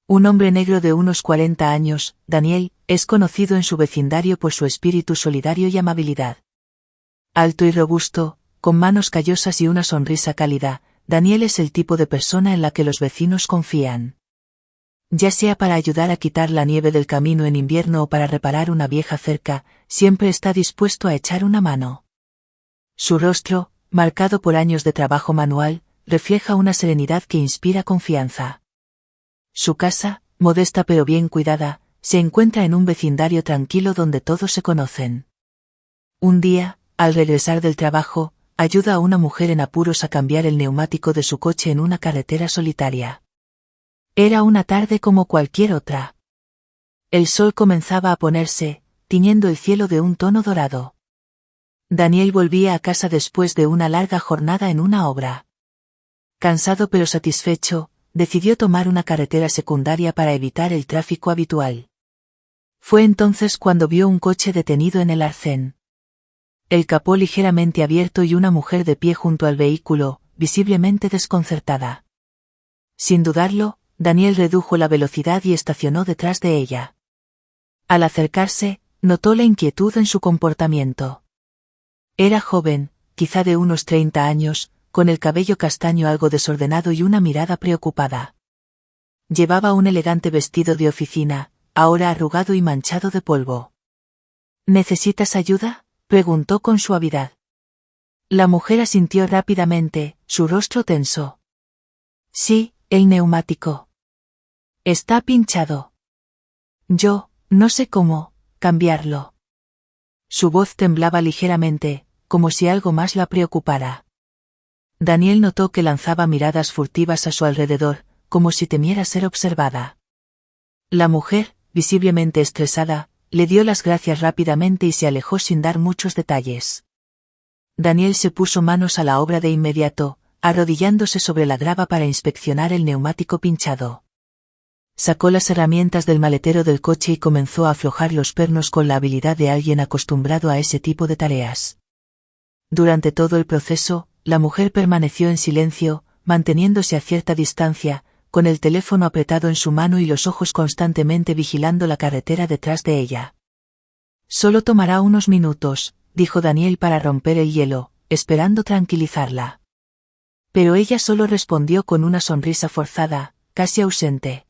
Un hombre negro de unos 40 años, Daniel, es conocido en su vecindario por su espíritu solidario y amabilidad. Alto y robusto, con manos callosas y una sonrisa cálida, Daniel es el tipo de persona en la que los vecinos confían. Ya sea para ayudar a quitar la nieve del camino en invierno o para reparar una vieja cerca, siempre está dispuesto a echar una mano. Su rostro, marcado por años de trabajo manual, refleja una serenidad que inspira confianza. Su casa, modesta pero bien cuidada, se encuentra en un vecindario tranquilo donde todos se conocen. Un día, al regresar del trabajo, ayuda a una mujer en apuros a cambiar el neumático de su coche en una carretera solitaria. Era una tarde como cualquier otra. El sol comenzaba a ponerse, tiñendo el cielo de un tono dorado. Daniel volvía a casa después de una larga jornada en una obra. Cansado pero satisfecho, decidió tomar una carretera secundaria para evitar el tráfico habitual. Fue entonces cuando vio un coche detenido en el arcén. El capó ligeramente abierto y una mujer de pie junto al vehículo, visiblemente desconcertada. Sin dudarlo, Daniel redujo la velocidad y estacionó detrás de ella. Al acercarse, notó la inquietud en su comportamiento. Era joven, quizá de unos 30 años, con el cabello castaño algo desordenado y una mirada preocupada. Llevaba un elegante vestido de oficina, ahora arrugado y manchado de polvo. ¿Necesitas ayuda?, preguntó con suavidad. La mujer asintió rápidamente, su rostro tenso. Sí, el neumático. Está pinchado. Yo, no sé cómo cambiarlo. Su voz temblaba ligeramente, como si algo más la preocupara. Daniel notó que lanzaba miradas furtivas a su alrededor, como si temiera ser observada. La mujer, visiblemente estresada, le dio las gracias rápidamente y se alejó sin dar muchos detalles. Daniel se puso manos a la obra de inmediato, arrodillándose sobre la grava para inspeccionar el neumático pinchado. Sacó las herramientas del maletero del coche y comenzó a aflojar los pernos con la habilidad de alguien acostumbrado a ese tipo de tareas. Durante todo el proceso, la mujer permaneció en silencio, manteniéndose a cierta distancia, con el teléfono apretado en su mano y los ojos constantemente vigilando la carretera detrás de ella. Solo tomará unos minutos, dijo Daniel para romper el hielo, esperando tranquilizarla. Pero ella solo respondió con una sonrisa forzada, casi ausente.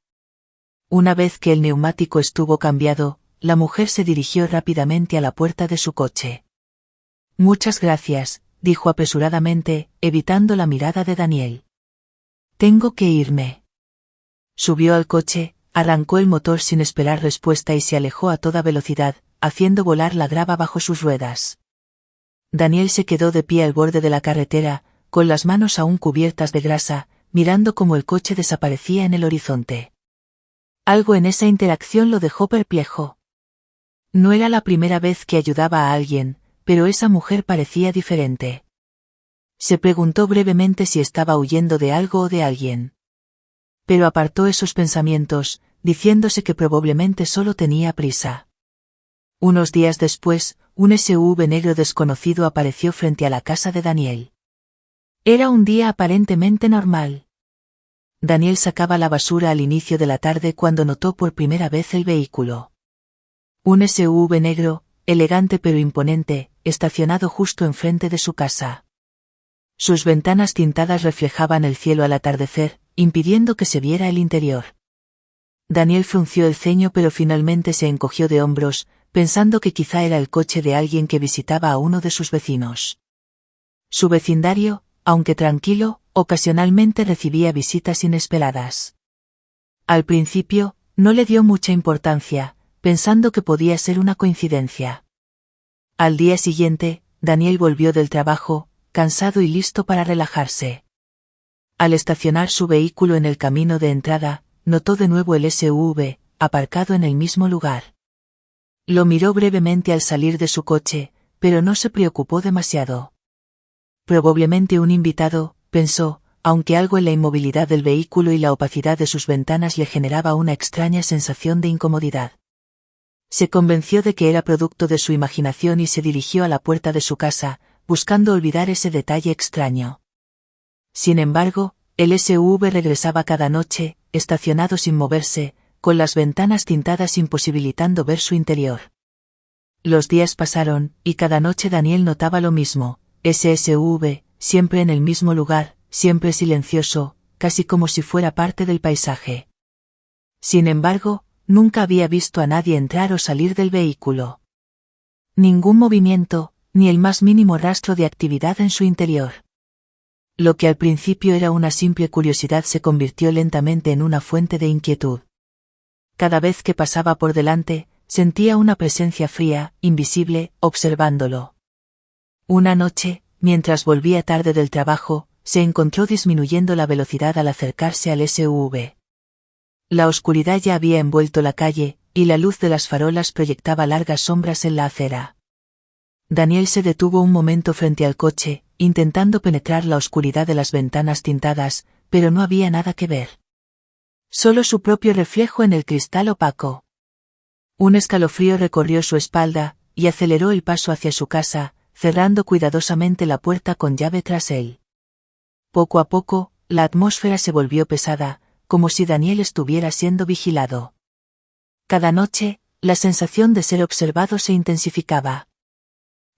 Una vez que el neumático estuvo cambiado, la mujer se dirigió rápidamente a la puerta de su coche. Muchas gracias, dijo apresuradamente, evitando la mirada de Daniel. Tengo que irme. Subió al coche, arrancó el motor sin esperar respuesta y se alejó a toda velocidad, haciendo volar la grava bajo sus ruedas. Daniel se quedó de pie al borde de la carretera, con las manos aún cubiertas de grasa, mirando cómo el coche desaparecía en el horizonte. Algo en esa interacción lo dejó perplejo. No era la primera vez que ayudaba a alguien, pero esa mujer parecía diferente. Se preguntó brevemente si estaba huyendo de algo o de alguien. Pero apartó esos pensamientos, diciéndose que probablemente solo tenía prisa. Unos días después, un SUV negro desconocido apareció frente a la casa de Daniel. Era un día aparentemente normal. Daniel sacaba la basura al inicio de la tarde cuando notó por primera vez el vehículo. Un SUV negro, elegante pero imponente, estacionado justo enfrente de su casa. Sus ventanas tintadas reflejaban el cielo al atardecer, impidiendo que se viera el interior. Daniel frunció el ceño pero finalmente se encogió de hombros, pensando que quizá era el coche de alguien que visitaba a uno de sus vecinos. Su vecindario, aunque tranquilo, ocasionalmente recibía visitas inesperadas. Al principio, no le dio mucha importancia, pensando que podía ser una coincidencia. Al día siguiente, Daniel volvió del trabajo, cansado y listo para relajarse. Al estacionar su vehículo en el camino de entrada, notó de nuevo el SUV, aparcado en el mismo lugar. Lo miró brevemente al salir de su coche, pero no se preocupó demasiado. Probablemente un invitado, pensó, aunque algo en la inmovilidad del vehículo y la opacidad de sus ventanas le generaba una extraña sensación de incomodidad. Se convenció de que era producto de su imaginación y se dirigió a la puerta de su casa, buscando olvidar ese detalle extraño. Sin embargo, el SUV regresaba cada noche, estacionado sin moverse, con las ventanas tintadas imposibilitando ver su interior. Los días pasaron, y cada noche Daniel notaba lo mismo, SSV, siempre en el mismo lugar, siempre silencioso, casi como si fuera parte del paisaje. Sin embargo, nunca había visto a nadie entrar o salir del vehículo. Ningún movimiento, ni el más mínimo rastro de actividad en su interior. Lo que al principio era una simple curiosidad se convirtió lentamente en una fuente de inquietud. Cada vez que pasaba por delante, sentía una presencia fría, invisible, observándolo. Una noche, mientras volvía tarde del trabajo, se encontró disminuyendo la velocidad al acercarse al SUV. La oscuridad ya había envuelto la calle, y la luz de las farolas proyectaba largas sombras en la acera. Daniel se detuvo un momento frente al coche, intentando penetrar la oscuridad de las ventanas tintadas, pero no había nada que ver. Solo su propio reflejo en el cristal opaco. Un escalofrío recorrió su espalda, y aceleró el paso hacia su casa, cerrando cuidadosamente la puerta con llave tras él. Poco a poco, la atmósfera se volvió pesada, como si Daniel estuviera siendo vigilado. Cada noche, la sensación de ser observado se intensificaba.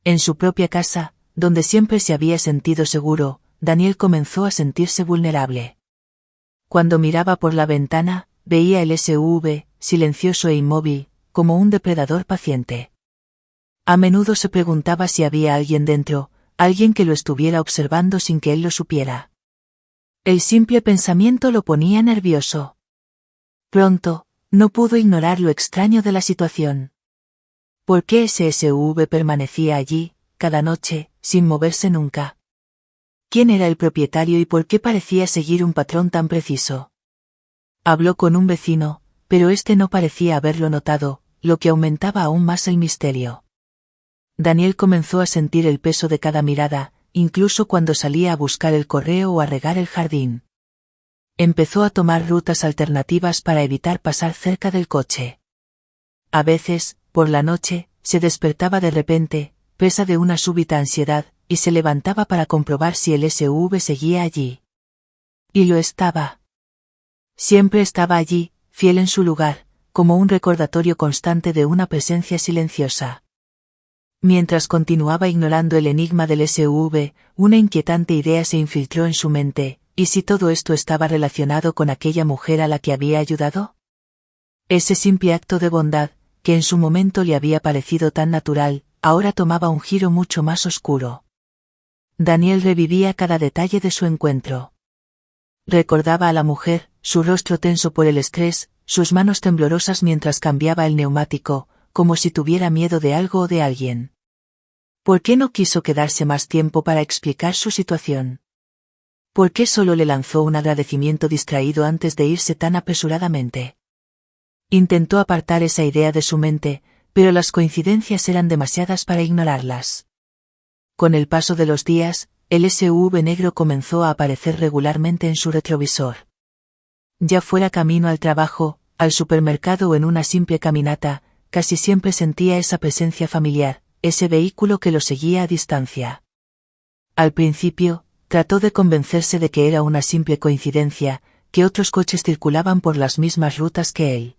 En su propia casa, donde siempre se había sentido seguro, Daniel comenzó a sentirse vulnerable. Cuando miraba por la ventana, veía el SUV, silencioso e inmóvil, como un depredador paciente. A menudo se preguntaba si había alguien dentro, alguien que lo estuviera observando sin que él lo supiera. El simple pensamiento lo ponía nervioso. Pronto, no pudo ignorar lo extraño de la situación. ¿Por qué ese SUV permanecía allí, cada noche, sin moverse nunca? ¿Quién era el propietario y por qué parecía seguir un patrón tan preciso? Habló con un vecino, pero este no parecía haberlo notado, lo que aumentaba aún más el misterio. Daniel comenzó a sentir el peso de cada mirada, incluso cuando salía a buscar el correo o a regar el jardín. Empezó a tomar rutas alternativas para evitar pasar cerca del coche. A veces, por la noche, se despertaba de repente, presa de una súbita ansiedad, y se levantaba para comprobar si el SUV seguía allí. Y lo estaba. Siempre estaba allí, fiel en su lugar, como un recordatorio constante de una presencia silenciosa. Mientras continuaba ignorando el enigma del SUV, una inquietante idea se infiltró en su mente, ¿y si todo esto estaba relacionado con aquella mujer a la que había ayudado? Ese simple acto de bondad, que en su momento le había parecido tan natural, ahora tomaba un giro mucho más oscuro. Daniel revivía cada detalle de su encuentro. Recordaba a la mujer, su rostro tenso por el estrés, sus manos temblorosas mientras cambiaba el neumático, como si tuviera miedo de algo o de alguien. ¿Por qué no quiso quedarse más tiempo para explicar su situación? ¿Por qué solo le lanzó un agradecimiento distraído antes de irse tan apresuradamente? Intentó apartar esa idea de su mente, pero las coincidencias eran demasiadas para ignorarlas. Con el paso de los días, el SUV negro comenzó a aparecer regularmente en su retrovisor. Ya fuera camino al trabajo, al supermercado o en una simple caminata, casi siempre sentía esa presencia familiar, ese vehículo que lo seguía a distancia. Al principio, trató de convencerse de que era una simple coincidencia, que otros coches circulaban por las mismas rutas que él.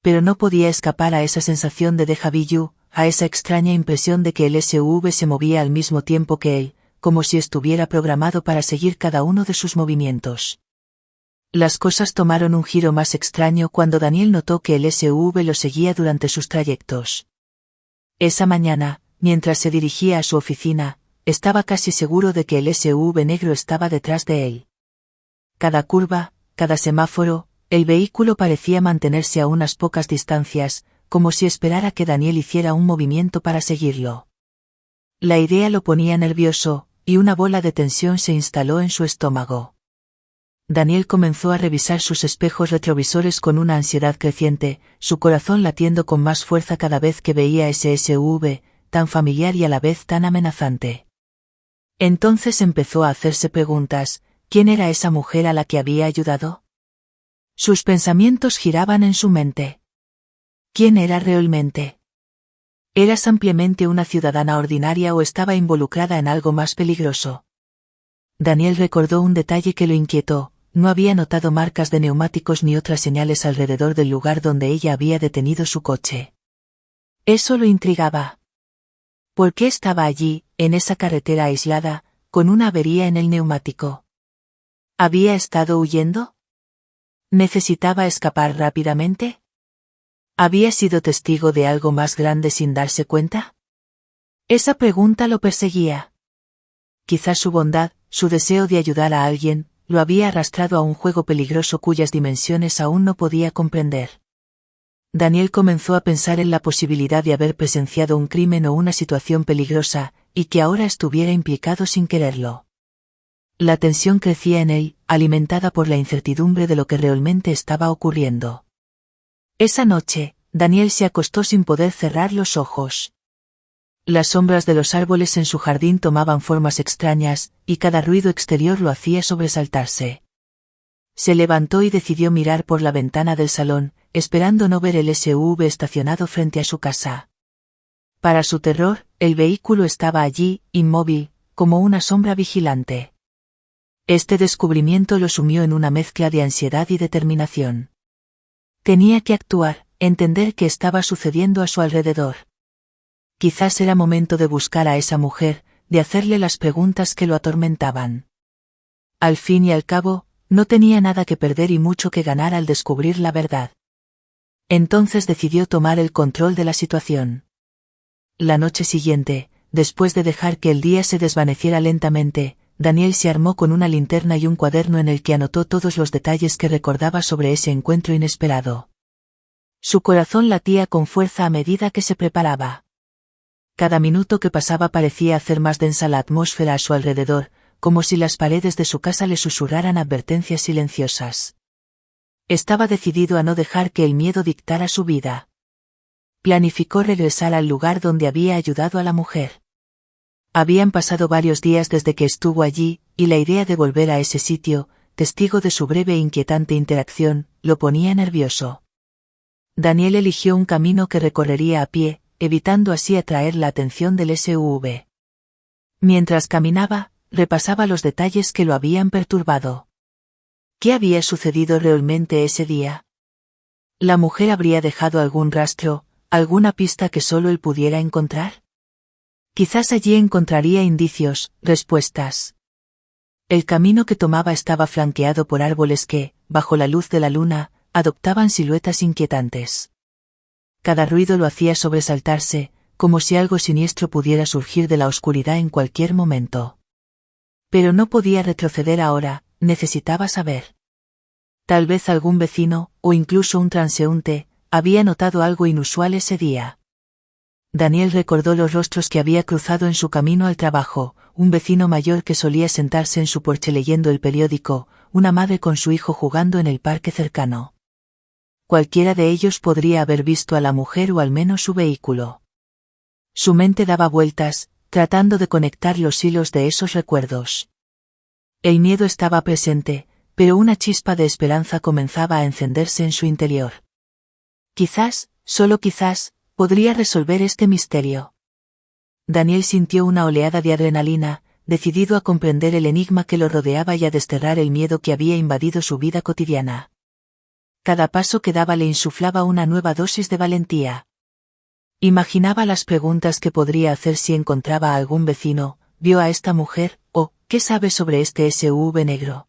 Pero no podía escapar a esa sensación de déjà vu, a esa extraña impresión de que el SUV se movía al mismo tiempo que él, como si estuviera programado para seguir cada uno de sus movimientos. Las cosas tomaron un giro más extraño cuando Daniel notó que el SUV lo seguía durante sus trayectos. Esa mañana, mientras se dirigía a su oficina, estaba casi seguro de que el SUV negro estaba detrás de él. Cada curva, cada semáforo, el vehículo parecía mantenerse a unas pocas distancias, como si esperara que Daniel hiciera un movimiento para seguirlo. La idea lo ponía nervioso, y una bola de tensión se instaló en su estómago. Daniel comenzó a revisar sus espejos retrovisores con una ansiedad creciente, su corazón latiendo con más fuerza cada vez que veía ese SUV, tan familiar y a la vez tan amenazante. Entonces empezó a hacerse preguntas: ¿quién era esa mujer a la que había ayudado? Sus pensamientos giraban en su mente. ¿Quién era realmente? ¿Era simplemente una ciudadana ordinaria o estaba involucrada en algo más peligroso? Daniel recordó un detalle que lo inquietó: no había notado marcas de neumáticos ni otras señales alrededor del lugar donde ella había detenido su coche. Eso lo intrigaba. ¿Por qué estaba allí, en esa carretera aislada, con una avería en el neumático? ¿Había estado huyendo? ¿Necesitaba escapar rápidamente? ¿Había sido testigo de algo más grande sin darse cuenta? Esa pregunta lo perseguía. Quizás su bondad, su deseo de ayudar a alguien, lo había arrastrado a un juego peligroso cuyas dimensiones aún no podía comprender. Daniel comenzó a pensar en la posibilidad de haber presenciado un crimen o una situación peligrosa, y que ahora estuviera implicado sin quererlo. La tensión crecía en él, alimentada por la incertidumbre de lo que realmente estaba ocurriendo. Esa noche, Daniel se acostó sin poder cerrar los ojos. Las sombras de los árboles en su jardín tomaban formas extrañas, y cada ruido exterior lo hacía sobresaltarse. Se levantó y decidió mirar por la ventana del salón, esperando no ver el SUV estacionado frente a su casa. Para su terror, el vehículo estaba allí, inmóvil, como una sombra vigilante. Este descubrimiento lo sumió en una mezcla de ansiedad y determinación. Tenía que actuar, entender qué estaba sucediendo a su alrededor. Quizás era momento de buscar a esa mujer, de hacerle las preguntas que lo atormentaban. Al fin y al cabo, no tenía nada que perder y mucho que ganar al descubrir la verdad. Entonces decidió tomar el control de la situación. La noche siguiente, después de dejar que el día se desvaneciera lentamente, Daniel se armó con una linterna y un cuaderno en el que anotó todos los detalles que recordaba sobre ese encuentro inesperado. Su corazón latía con fuerza a medida que se preparaba. Cada minuto que pasaba parecía hacer más densa la atmósfera a su alrededor, como si las paredes de su casa le susurraran advertencias silenciosas. Estaba decidido a no dejar que el miedo dictara su vida. Planificó regresar al lugar donde había ayudado a la mujer. Habían pasado varios días desde que estuvo allí, y la idea de volver a ese sitio, testigo de su breve e inquietante interacción, lo ponía nervioso. Daniel eligió un camino que recorrería a pie, evitando así atraer la atención del SUV. Mientras caminaba, repasaba los detalles que lo habían perturbado. ¿Qué había sucedido realmente ese día? ¿La mujer habría dejado algún rastro, alguna pista que solo él pudiera encontrar? Quizás allí encontraría indicios, respuestas. El camino que tomaba estaba flanqueado por árboles que, bajo la luz de la luna, adoptaban siluetas inquietantes. Cada ruido lo hacía sobresaltarse, como si algo siniestro pudiera surgir de la oscuridad en cualquier momento. Pero no podía retroceder ahora, necesitaba saber. Tal vez algún vecino, o incluso un transeúnte, había notado algo inusual ese día. Daniel recordó los rostros que había cruzado en su camino al trabajo, un vecino mayor que solía sentarse en su porche leyendo el periódico, una madre con su hijo jugando en el parque cercano. Cualquiera de ellos podría haber visto a la mujer o al menos su vehículo. Su mente daba vueltas, tratando de conectar los hilos de esos recuerdos. El miedo estaba presente, pero una chispa de esperanza comenzaba a encenderse en su interior. Quizás, solo quizás, podría resolver este misterio. Daniel sintió una oleada de adrenalina, decidido a comprender el enigma que lo rodeaba y a desterrar el miedo que había invadido su vida cotidiana. Cada paso que daba le insuflaba una nueva dosis de valentía. Imaginaba las preguntas que podría hacer si encontraba a algún vecino, vio a esta mujer, o, ¿qué sabe sobre este SUV negro?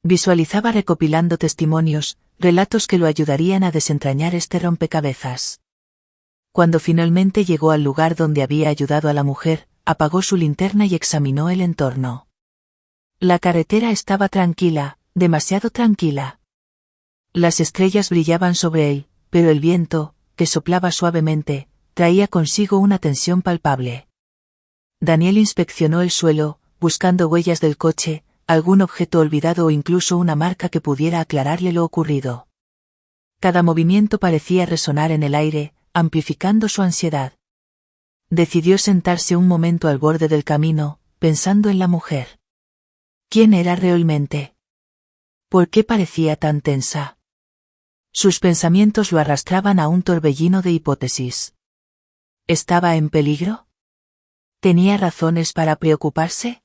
Visualizaba recopilando testimonios, relatos que lo ayudarían a desentrañar este rompecabezas. Cuando finalmente llegó al lugar donde había ayudado a la mujer, apagó su linterna y examinó el entorno. La carretera estaba tranquila, demasiado tranquila. Las estrellas brillaban sobre él, pero el viento, que soplaba suavemente, traía consigo una tensión palpable. Daniel inspeccionó el suelo, buscando huellas del coche, algún objeto olvidado o incluso una marca que pudiera aclararle lo ocurrido. Cada movimiento parecía resonar en el aire, amplificando su ansiedad. Decidió sentarse un momento al borde del camino, pensando en la mujer. ¿Quién era realmente? ¿Por qué parecía tan tensa? Sus pensamientos lo arrastraban a un torbellino de hipótesis. ¿Estaba en peligro? ¿Tenía razones para preocuparse?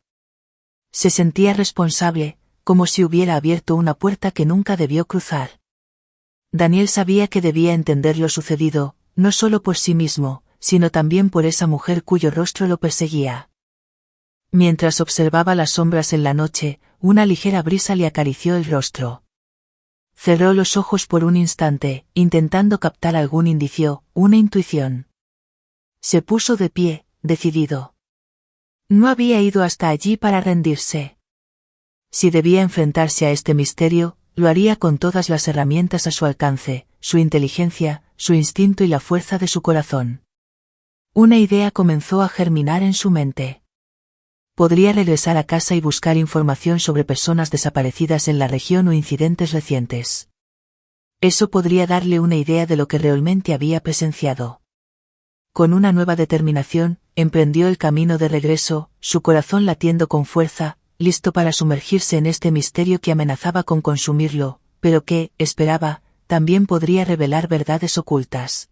Se sentía responsable, como si hubiera abierto una puerta que nunca debió cruzar. Daniel sabía que debía entender lo sucedido, no solo por sí mismo, sino también por esa mujer cuyo rostro lo perseguía. Mientras observaba las sombras en la noche, una ligera brisa le acarició el rostro. Cerró los ojos por un instante, intentando captar algún indicio, una intuición. Se puso de pie, decidido. No había ido hasta allí para rendirse. Si debía enfrentarse a este misterio, lo haría con todas las herramientas a su alcance, su inteligencia, su instinto y la fuerza de su corazón. Una idea comenzó a germinar en su mente. Podría regresar a casa y buscar información sobre personas desaparecidas en la región o incidentes recientes. Eso podría darle una idea de lo que realmente había presenciado. Con una nueva determinación, emprendió el camino de regreso, su corazón latiendo con fuerza, listo para sumergirse en este misterio que amenazaba con consumirlo, pero que, esperaba, también podría revelar verdades ocultas.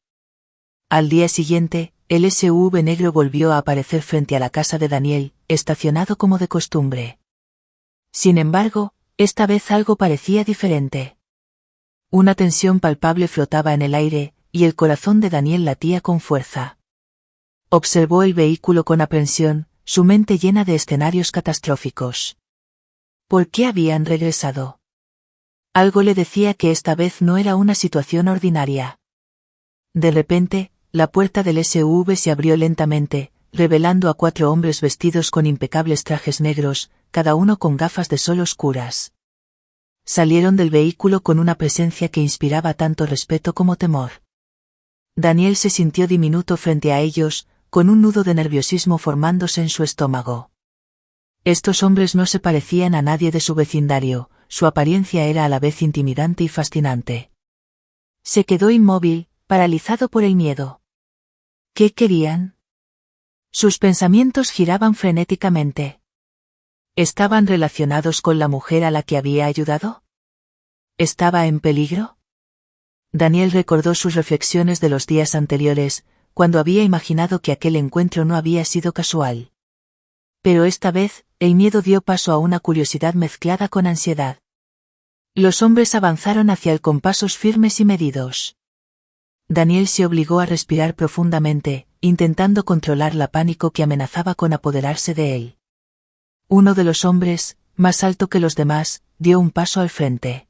Al día siguiente, el SUV negro volvió a aparecer frente a la casa de Daniel, estacionado como de costumbre. Sin embargo, esta vez algo parecía diferente. Una tensión palpable flotaba en el aire, y el corazón de Daniel latía con fuerza. Observó el vehículo con aprensión, su mente llena de escenarios catastróficos. ¿Por qué habían regresado? Algo le decía que esta vez no era una situación ordinaria. De repente, la puerta del SUV se abrió lentamente, revelando a 4 hombres vestidos con impecables trajes negros, cada uno con gafas de sol oscuras. Salieron del vehículo con una presencia que inspiraba tanto respeto como temor. Daniel se sintió diminuto frente a ellos, con un nudo de nerviosismo formándose en su estómago. Estos hombres no se parecían a nadie de su vecindario, su apariencia era a la vez intimidante y fascinante. Se quedó inmóvil, paralizado por el miedo. ¿Qué querían? Sus pensamientos giraban frenéticamente. ¿Estaban relacionados con la mujer a la que había ayudado? ¿Estaba en peligro? Daniel recordó sus reflexiones de los días anteriores, cuando había imaginado que aquel encuentro no había sido casual. Pero esta vez, el miedo dio paso a una curiosidad mezclada con ansiedad. Los hombres avanzaron hacia él con pasos firmes y medidos. Daniel se obligó a respirar profundamente, intentando controlar la pánico que amenazaba con apoderarse de él. Uno de los hombres, más alto que los demás, dio un paso al frente.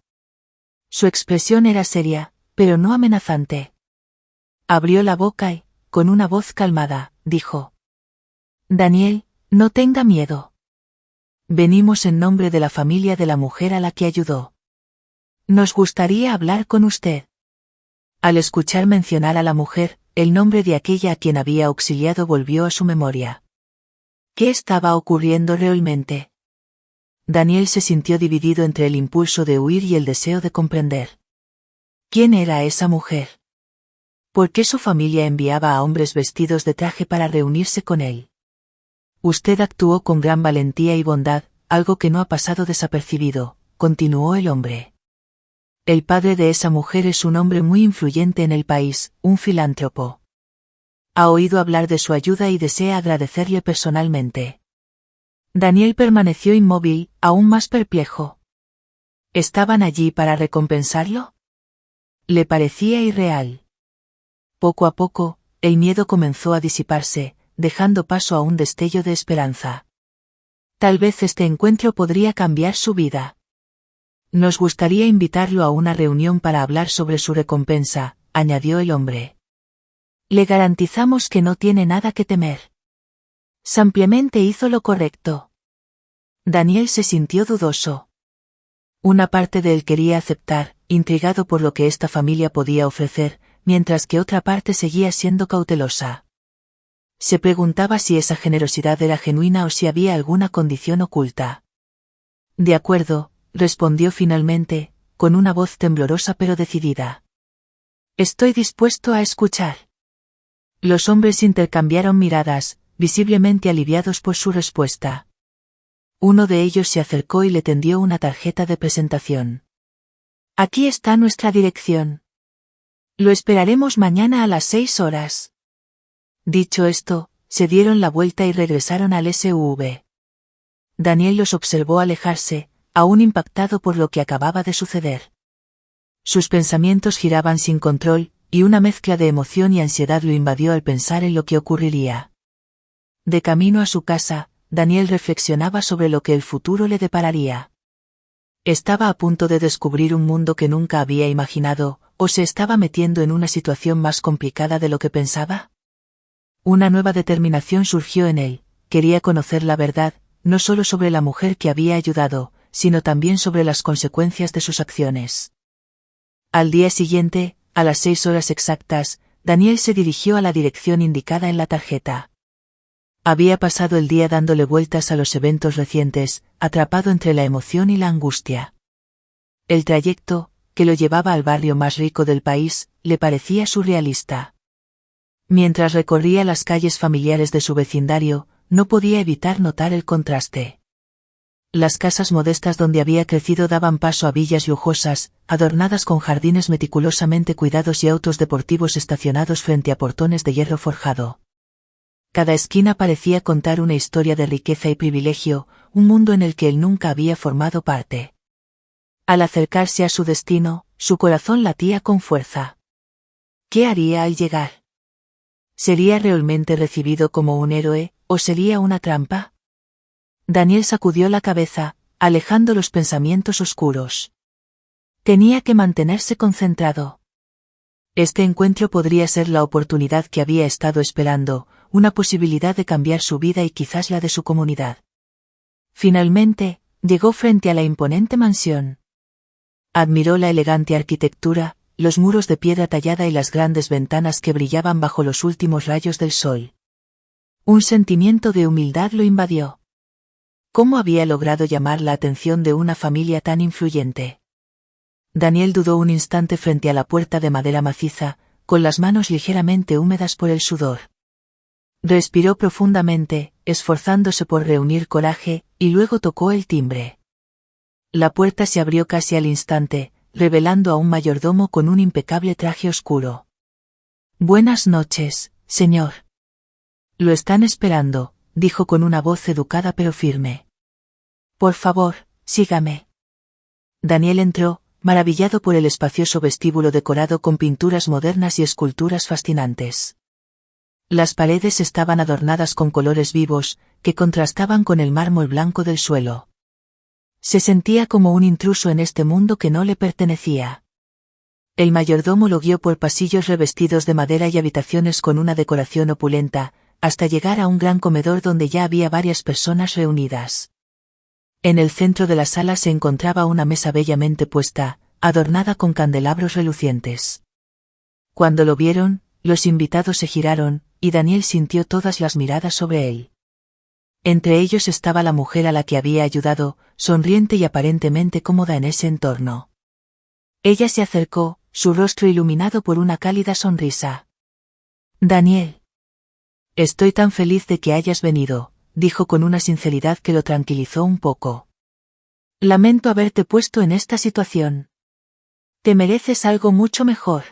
Su expresión era seria, pero no amenazante. Abrió la boca y, con una voz calmada, dijo: Daniel, no tenga miedo. Venimos en nombre de la familia de la mujer a la que ayudó. Nos gustaría hablar con usted. Al escuchar mencionar a la mujer, el nombre de aquella a quien había auxiliado volvió a su memoria. ¿Qué estaba ocurriendo realmente? Daniel se sintió dividido entre el impulso de huir y el deseo de comprender. ¿Quién era esa mujer? ¿Por qué su familia enviaba a hombres vestidos de traje para reunirse con él? Usted actuó con gran valentía y bondad, algo que no ha pasado desapercibido, continuó el hombre. El padre de esa mujer es un hombre muy influyente en el país, un filántropo. Ha oído hablar de su ayuda y desea agradecerle personalmente. Daniel permaneció inmóvil, aún más perplejo. ¿Estaban allí para recompensarlo? Le parecía irreal. Poco a poco, el miedo comenzó a disiparse, dejando paso a un destello de esperanza. Tal vez este encuentro podría cambiar su vida. Nos gustaría invitarlo a una reunión para hablar sobre su recompensa, añadió el hombre. Le garantizamos que no tiene nada que temer. Simplemente hizo lo correcto. Daniel se sintió dudoso. Una parte de él quería aceptar, intrigado por lo que esta familia podía ofrecer, mientras que otra parte seguía siendo cautelosa. Se preguntaba si esa generosidad era genuina o si había alguna condición oculta. De acuerdo, respondió finalmente, con una voz temblorosa pero decidida. Estoy dispuesto a escuchar. Los hombres intercambiaron miradas, visiblemente aliviados por su respuesta. Uno de ellos se acercó y le tendió una tarjeta de presentación. Aquí está nuestra dirección. Lo esperaremos mañana a las 6 horas. Dicho esto, se dieron la vuelta y regresaron al SUV. Daniel los observó alejarse, aún impactado por lo que acababa de suceder. Sus pensamientos giraban sin control, y una mezcla de emoción y ansiedad lo invadió al pensar en lo que ocurriría. De camino a su casa, Daniel reflexionaba sobre lo que el futuro le depararía. ¿Estaba a punto de descubrir un mundo que nunca había imaginado, o se estaba metiendo en una situación más complicada de lo que pensaba? Una nueva determinación surgió en él, quería conocer la verdad, no solo sobre la mujer que había ayudado, sino también sobre las consecuencias de sus acciones. Al día siguiente, a las 6 horas exactas, Daniel se dirigió a la dirección indicada en la tarjeta. Había pasado el día dándole vueltas a los eventos recientes, atrapado entre la emoción y la angustia. El trayecto, que lo llevaba al barrio más rico del país, le parecía surrealista. Mientras recorría las calles familiares de su vecindario, no podía evitar notar el contraste. Las casas modestas donde había crecido daban paso a villas lujosas, adornadas con jardines meticulosamente cuidados y autos deportivos estacionados frente a portones de hierro forjado. Cada esquina parecía contar una historia de riqueza y privilegio, un mundo en el que él nunca había formado parte. Al acercarse a su destino, su corazón latía con fuerza. ¿Qué haría al llegar? ¿Sería realmente recibido como un héroe, o sería una trampa? Daniel sacudió la cabeza, alejando los pensamientos oscuros. Tenía que mantenerse concentrado. Este encuentro podría ser la oportunidad que había estado esperando, una posibilidad de cambiar su vida y quizás la de su comunidad. Finalmente, llegó frente a la imponente mansión. Admiró la elegante arquitectura, los muros de piedra tallada y las grandes ventanas que brillaban bajo los últimos rayos del sol. Un sentimiento de humildad lo invadió. ¿Cómo había logrado llamar la atención de una familia tan influyente? Daniel dudó un instante frente a la puerta de madera maciza, con las manos ligeramente húmedas por el sudor. Respiró profundamente, esforzándose por reunir coraje, y luego tocó el timbre. La puerta se abrió casi al instante, revelando a un mayordomo con un impecable traje oscuro. «Buenas noches, señor». «Lo están esperando», dijo con una voz educada pero firme. «Por favor, sígame». Daniel entró, maravillado por el espacioso vestíbulo decorado con pinturas modernas y esculturas fascinantes. Las paredes estaban adornadas con colores vivos, que contrastaban con el mármol blanco del suelo. Se sentía como un intruso en este mundo que no le pertenecía. El mayordomo lo guió por pasillos revestidos de madera y habitaciones con una decoración opulenta, hasta llegar a un gran comedor donde ya había varias personas reunidas. En el centro de la sala se encontraba una mesa bellamente puesta, adornada con candelabros relucientes. Cuando lo vieron, los invitados se giraron, y Daniel sintió todas las miradas sobre él. Entre ellos estaba la mujer a la que había ayudado, sonriente y aparentemente cómoda en ese entorno. Ella se acercó, su rostro iluminado por una cálida sonrisa. «Daniel. Estoy tan feliz de que hayas venido», dijo con una sinceridad que lo tranquilizó un poco. «Lamento haberte puesto en esta situación. Te mereces algo mucho mejor».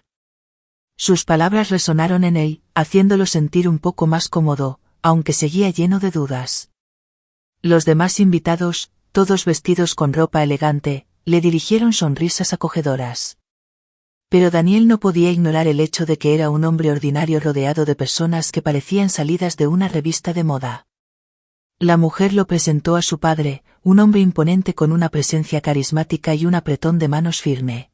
Sus palabras resonaron en él, haciéndolo sentir un poco más cómodo, aunque seguía lleno de dudas. Los demás invitados, todos vestidos con ropa elegante, le dirigieron sonrisas acogedoras. Pero Daniel no podía ignorar el hecho de que era un hombre ordinario rodeado de personas que parecían salidas de una revista de moda. La mujer lo presentó a su padre, un hombre imponente con una presencia carismática y un apretón de manos firme.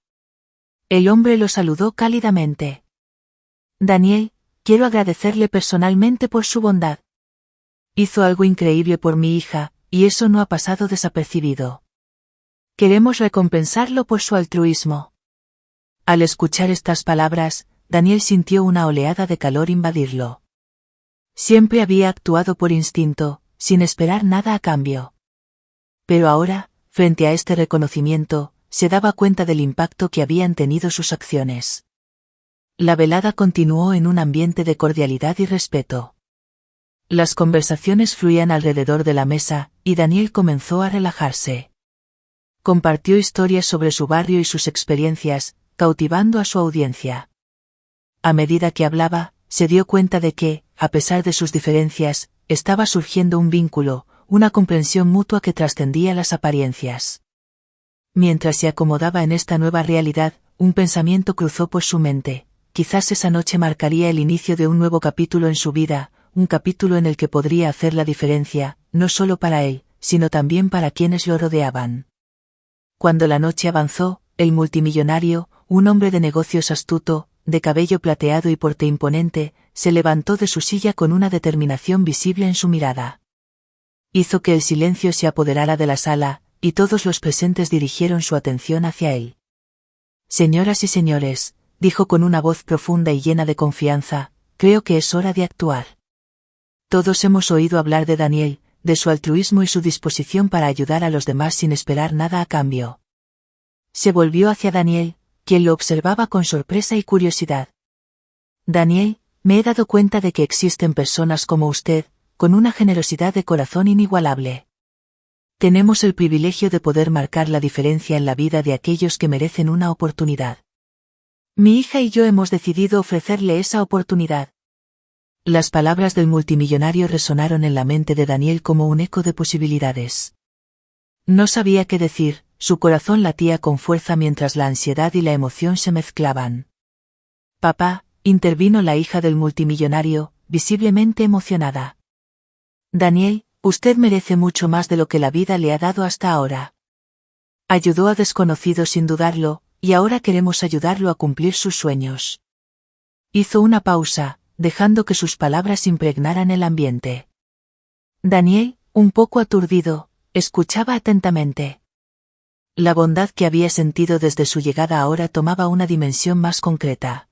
El hombre lo saludó cálidamente. «Daniel, quiero agradecerle personalmente por su bondad. Hizo algo increíble por mi hija, y eso no ha pasado desapercibido. Queremos recompensarlo por su altruismo». Al escuchar estas palabras, Daniel sintió una oleada de calor invadirlo. Siempre había actuado por instinto, sin esperar nada a cambio. Pero ahora, frente a este reconocimiento, se daba cuenta del impacto que habían tenido sus acciones. La velada continuó en un ambiente de cordialidad y respeto. Las conversaciones fluían alrededor de la mesa, y Daniel comenzó a relajarse. Compartió historias sobre su barrio y sus experiencias, cautivando a su audiencia. A medida que hablaba, se dio cuenta de que, a pesar de sus diferencias, estaba surgiendo un vínculo, una comprensión mutua que trascendía las apariencias. Mientras se acomodaba en esta nueva realidad, un pensamiento cruzó por su mente. Quizás esa noche marcaría el inicio de un nuevo capítulo en su vida, un capítulo en el que podría hacer la diferencia, no solo para él, sino también para quienes lo rodeaban. Cuando la noche avanzó, el multimillonario, un hombre de negocios astuto, de cabello plateado y porte imponente, se levantó de su silla con una determinación visible en su mirada. Hizo que el silencio se apoderara de la sala, y todos los presentes dirigieron su atención hacia él. Señoras y señores, dijo con una voz profunda y llena de confianza, creo que es hora de actuar. Todos hemos oído hablar de Daniel, de su altruismo y su disposición para ayudar a los demás sin esperar nada a cambio. Se volvió hacia Daniel, quien lo observaba con sorpresa y curiosidad. Daniel, me he dado cuenta de que existen personas como usted, con una generosidad de corazón inigualable. Tenemos el privilegio de poder marcar la diferencia en la vida de aquellos que merecen una oportunidad. Mi hija y yo hemos decidido ofrecerle esa oportunidad. Las palabras del multimillonario resonaron en la mente de Daniel como un eco de posibilidades. No sabía qué decir, su corazón latía con fuerza mientras la ansiedad y la emoción se mezclaban. Papá, intervino la hija del multimillonario, visiblemente emocionada. Daniel, usted merece mucho más de lo que la vida le ha dado hasta ahora. Ayudó a desconocidos sin dudarlo, y ahora queremos ayudarlo a cumplir sus sueños. Hizo una pausa, dejando que sus palabras impregnaran el ambiente. Daniel, un poco aturdido, escuchaba atentamente. La bondad que había sentido desde su llegada ahora tomaba una dimensión más concreta.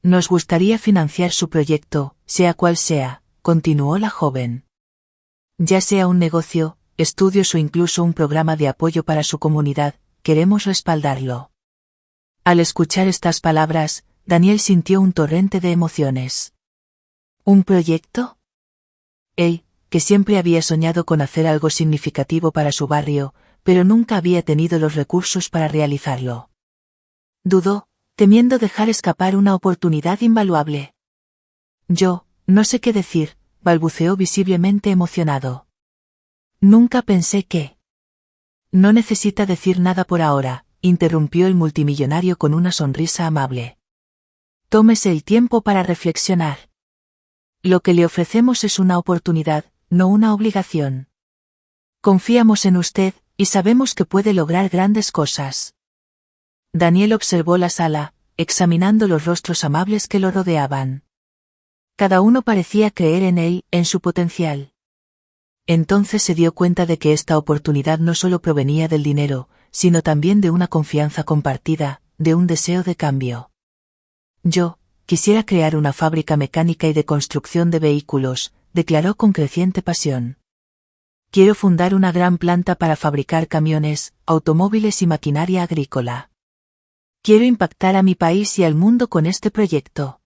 Nos gustaría financiar su proyecto, sea cual sea, continuó la joven. Ya sea un negocio, estudios o incluso un programa de apoyo para su comunidad, queremos respaldarlo. Al escuchar estas palabras, Daniel sintió un torrente de emociones. ¿Un proyecto? Él, que siempre había soñado con hacer algo significativo para su barrio, pero nunca había tenido los recursos para realizarlo. Dudó, temiendo dejar escapar una oportunidad invaluable. Yo, no sé qué decir, balbuceó visiblemente emocionado. Nunca pensé que... No necesita decir nada por ahora, interrumpió el multimillonario con una sonrisa amable. Tómese el tiempo para reflexionar. Lo que le ofrecemos es una oportunidad, no una obligación. Confiamos en usted, y sabemos que puede lograr grandes cosas. Daniel observó la sala, examinando los rostros amables que lo rodeaban. Cada uno parecía creer en él, en su potencial. Entonces se dio cuenta de que esta oportunidad no solo provenía del dinero, sino también de una confianza compartida, de un deseo de cambio. Yo, quisiera crear una fábrica mecánica y de construcción de vehículos, declaró con creciente pasión. Quiero fundar una gran planta para fabricar camiones, automóviles y maquinaria agrícola. Quiero impactar a mi país y al mundo con este proyecto.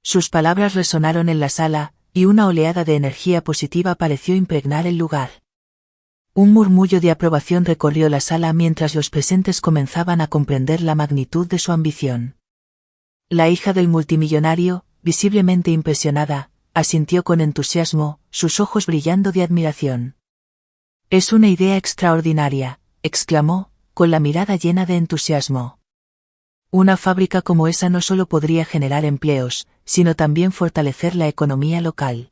Sus palabras resonaron en la sala, y una oleada de energía positiva pareció impregnar el lugar. Un murmullo de aprobación recorrió la sala mientras los presentes comenzaban a comprender la magnitud de su ambición. La hija del multimillonario, visiblemente impresionada, asintió con entusiasmo, sus ojos brillando de admiración. Es una idea extraordinaria, exclamó, con la mirada llena de entusiasmo. Una fábrica como esa no solo podría generar empleos, sino también fortalecer la economía local.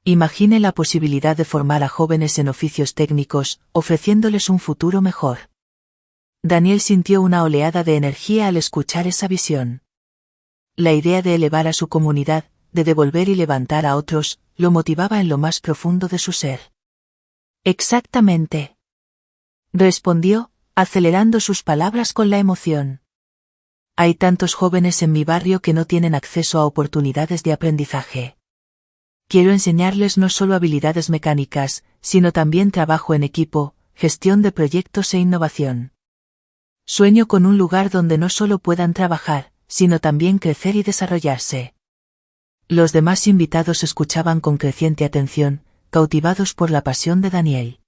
Imagine la posibilidad de formar a jóvenes en oficios técnicos, ofreciéndoles un futuro mejor. Daniel sintió una oleada de energía al escuchar esa visión. La idea de elevar a su comunidad, de devolver y levantar a otros, lo motivaba en lo más profundo de su ser. Exactamente. Respondió, acelerando sus palabras con la emoción. Hay tantos jóvenes en mi barrio que no tienen acceso a oportunidades de aprendizaje. Quiero enseñarles no solo habilidades mecánicas, sino también trabajo en equipo, gestión de proyectos e innovación. Sueño con un lugar donde no solo puedan trabajar, sino también crecer y desarrollarse. Los demás invitados escuchaban con creciente atención, cautivados por la pasión de Daniel.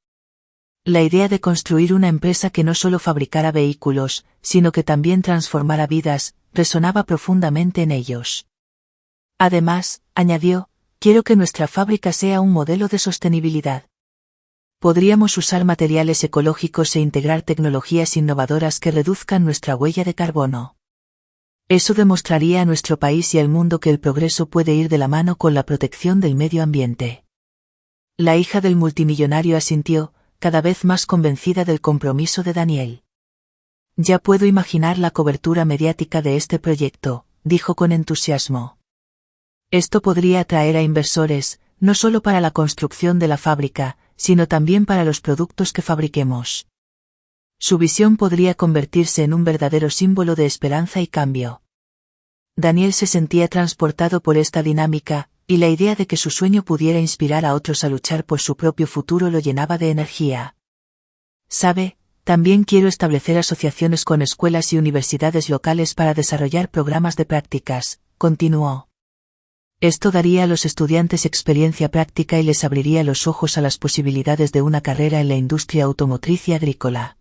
La idea de construir una empresa que no solo fabricara vehículos, sino que también transformara vidas, resonaba profundamente en ellos. Además, añadió, quiero que nuestra fábrica sea un modelo de sostenibilidad. Podríamos usar materiales ecológicos e integrar tecnologías innovadoras que reduzcan nuestra huella de carbono. Eso demostraría a nuestro país y al mundo que el progreso puede ir de la mano con la protección del medio ambiente. La hija del multimillonario asintió, cada vez más convencida del compromiso de Daniel. Ya puedo imaginar la cobertura mediática de este proyecto, dijo con entusiasmo. Esto podría atraer a inversores, no solo para la construcción de la fábrica, sino también para los productos que fabriquemos. Su visión podría convertirse en un verdadero símbolo de esperanza y cambio. Daniel se sentía transportado por esta dinámica, y la idea de que su sueño pudiera inspirar a otros a luchar por su propio futuro lo llenaba de energía. ¿Sabe? También quiero establecer asociaciones con escuelas y universidades locales para desarrollar programas de prácticas, continuó. Esto daría a los estudiantes experiencia práctica y les abriría los ojos a las posibilidades de una carrera en la industria automotriz y agrícola.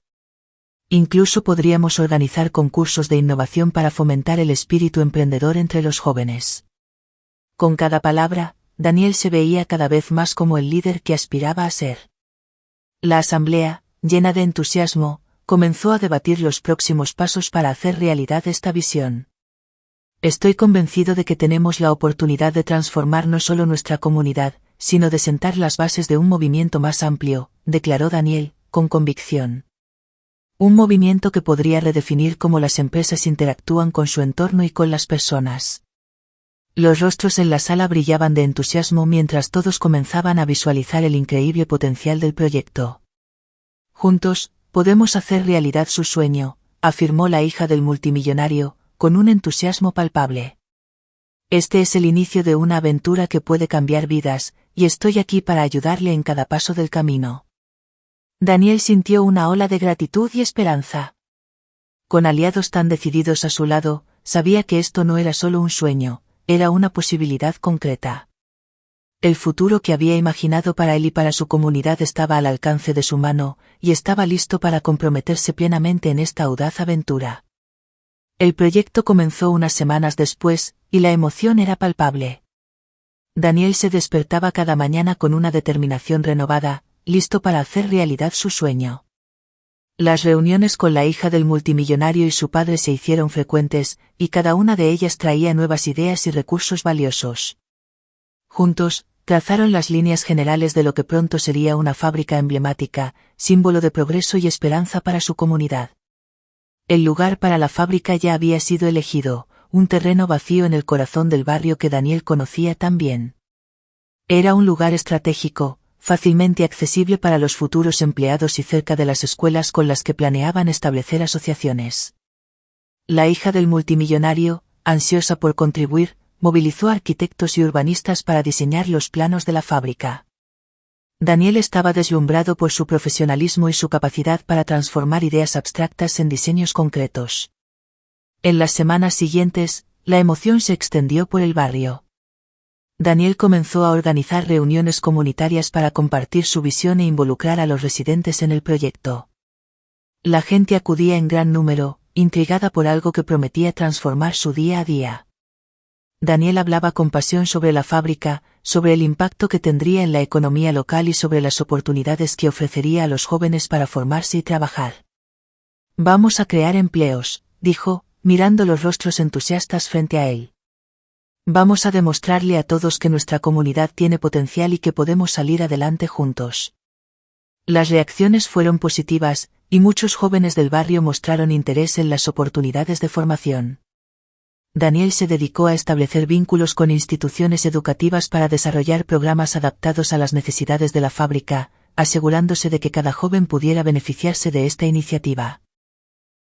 Incluso podríamos organizar concursos de innovación para fomentar el espíritu emprendedor entre los jóvenes. Con cada palabra, Daniel se veía cada vez más como el líder que aspiraba a ser. La asamblea, llena de entusiasmo, comenzó a debatir los próximos pasos para hacer realidad esta visión. Estoy convencido de que tenemos la oportunidad de transformar no solo nuestra comunidad, sino de sentar las bases de un movimiento más amplio, declaró Daniel, con convicción. Un movimiento que podría redefinir cómo las empresas interactúan con su entorno y con las personas. Los rostros en la sala brillaban de entusiasmo mientras todos comenzaban a visualizar el increíble potencial del proyecto. Juntos, podemos hacer realidad su sueño, afirmó la hija del multimillonario, con un entusiasmo palpable. Este es el inicio de una aventura que puede cambiar vidas, y estoy aquí para ayudarle en cada paso del camino. Daniel sintió una ola de gratitud y esperanza. Con aliados tan decididos a su lado, sabía que esto no era solo un sueño, era una posibilidad concreta. El futuro que había imaginado para él y para su comunidad estaba al alcance de su mano, y estaba listo para comprometerse plenamente en esta audaz aventura. El proyecto comenzó unas semanas después, y la emoción era palpable. Daniel se despertaba cada mañana con una determinación renovada, listo para hacer realidad su sueño. Las reuniones con la hija del multimillonario y su padre se hicieron frecuentes, y cada una de ellas traía nuevas ideas y recursos valiosos. Juntos, trazaron las líneas generales de lo que pronto sería una fábrica emblemática, símbolo de progreso y esperanza para su comunidad. El lugar para la fábrica ya había sido elegido, un terreno vacío en el corazón del barrio que Daniel conocía tan bien. Era un lugar estratégico, fácilmente accesible para los futuros empleados y cerca de las escuelas con las que planeaban establecer asociaciones. La hija del multimillonario, ansiosa por contribuir, movilizó a arquitectos y urbanistas para diseñar los planos de la fábrica. Daniel estaba deslumbrado por su profesionalismo y su capacidad para transformar ideas abstractas en diseños concretos. En las semanas siguientes, la emoción se extendió por el barrio. Daniel comenzó a organizar reuniones comunitarias para compartir su visión e involucrar a los residentes en el proyecto. La gente acudía en gran número, intrigada por algo que prometía transformar su día a día. Daniel hablaba con pasión sobre la fábrica, sobre el impacto que tendría en la economía local y sobre las oportunidades que ofrecería a los jóvenes para formarse y trabajar. Vamos a crear empleos, dijo, mirando los rostros entusiastas frente a él. Vamos a demostrarle a todos que nuestra comunidad tiene potencial y que podemos salir adelante juntos. Las reacciones fueron positivas, y muchos jóvenes del barrio mostraron interés en las oportunidades de formación. Daniel se dedicó a establecer vínculos con instituciones educativas para desarrollar programas adaptados a las necesidades de la fábrica, asegurándose de que cada joven pudiera beneficiarse de esta iniciativa.